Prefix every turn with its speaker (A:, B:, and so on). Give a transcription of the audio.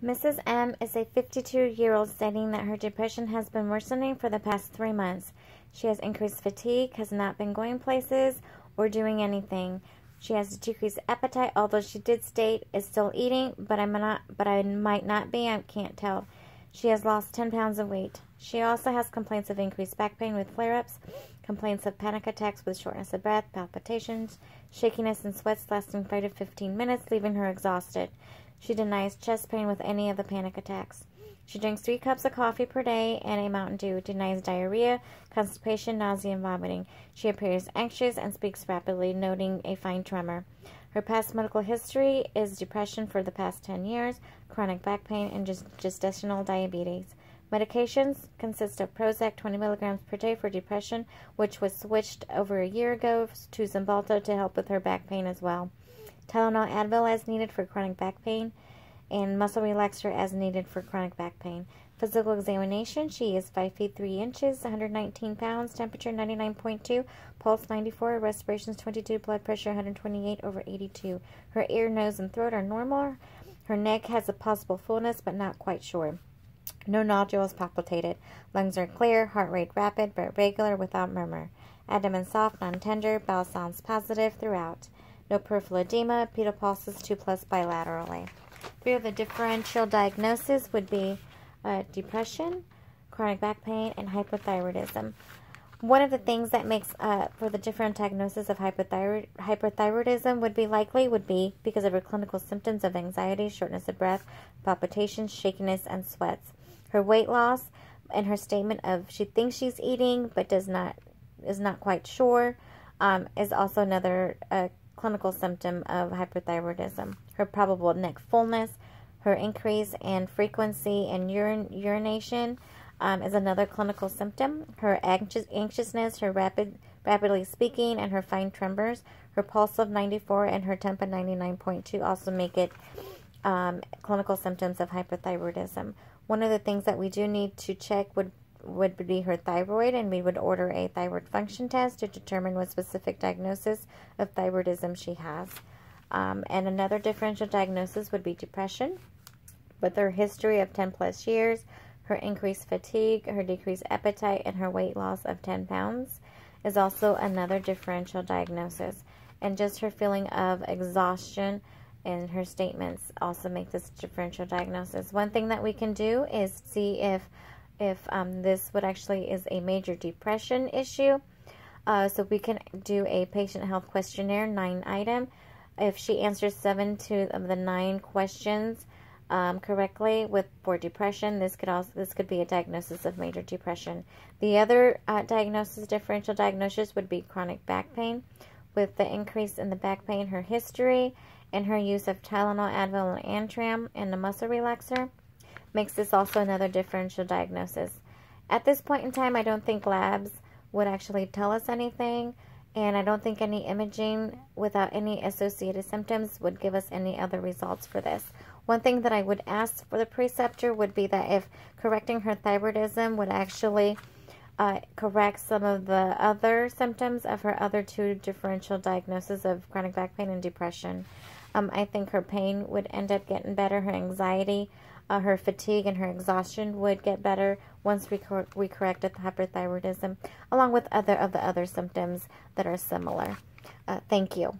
A: Mrs. M is a 52-year-old stating that her depression has been worsening for the past 3 months. She has increased fatigue, has not been going places or doing anything. She has decreased appetite, although she did state is still eating, but I might not be, I can't tell. She has lost 10 pounds of weight. She also has complaints of increased back pain with flare-ups, complaints of panic attacks with shortness of breath, palpitations, shakiness, and sweats lasting 5 to 15 minutes, leaving her exhausted. She denies chest pain with any of the panic attacks. She drinks 3 cups of coffee per day and a Mountain Dew. Denies diarrhea, constipation, nausea, and vomiting. She appears anxious and speaks rapidly, noting a fine tremor. Her past medical history is depression for the past 10 years, chronic back pain, and gestational diabetes. Medications consist of Prozac 20 milligrams per day for depression, which was switched over a year ago to Cymbalta to help with her back pain as well. Tylenol Advil as needed for chronic back pain, and muscle relaxer as needed for chronic back pain. Physical examination, she is 5 feet 3 inches, 119 pounds, temperature 99.2, pulse 94, respirations 22, blood pressure 128/82. Her ear, nose, and throat are normal. Her neck has a possible fullness, but not quite sure. No nodules palpitated. Lungs are clear, heart rate rapid, but regular without murmur. Abdomen soft, non-tender, bowel sounds positive throughout. No peripheral edema, pedal pulses 2+ bilaterally. 3 of the differential diagnoses would be depression, chronic back pain, and hypothyroidism. One of the things that makes for the different diagnosis of hypothyroidism would be because of her clinical symptoms of anxiety, shortness of breath, palpitations, shakiness, and sweats. Her weight loss and her statement of she thinks she's eating but is not quite sure is also another clinical symptom of hyperthyroidism. Her probable neck fullness, her increase in frequency in urination is another clinical symptom. Her anxiousness, her rapidly speaking, and her fine tremors, her pulse of 94 and her temp of 99.2 also make it clinical symptoms of hyperthyroidism. One of the things that we do need to check would be her thyroid, and we would order a thyroid function test to determine what specific diagnosis of thyroidism she has. And another differential diagnosis would be depression, with her history of 10+ years, her increased fatigue, her decreased appetite, and her weight loss of 10 pounds is also another differential diagnosis. And just her feeling of exhaustion and her statements also make this differential diagnosis. One thing that we can do is see if this would actually is a major depression issue. So we can do a patient health questionnaire, 9-item. If she answers 7 of the 9 questions correctly for depression, this could be a diagnosis of major depression. The other differential diagnosis would be chronic back pain, with the increase in the back pain, her history, and her use of Tylenol, Advil, and Antram, and the muscle relaxer makes this also another differential diagnosis. At this point in time, I don't think labs would actually tell us anything, and I don't think any imaging without any associated symptoms would give us any other results for this. One thing that I would ask for the preceptor would be that if correcting her thyroidism would actually correct some of the other symptoms of her other 2 differential diagnoses of chronic back pain and depression. I think her pain would end up getting better, her anxiety, her fatigue, and her exhaustion would get better once we corrected the hyperthyroidism, along with other symptoms that are similar. Thank you.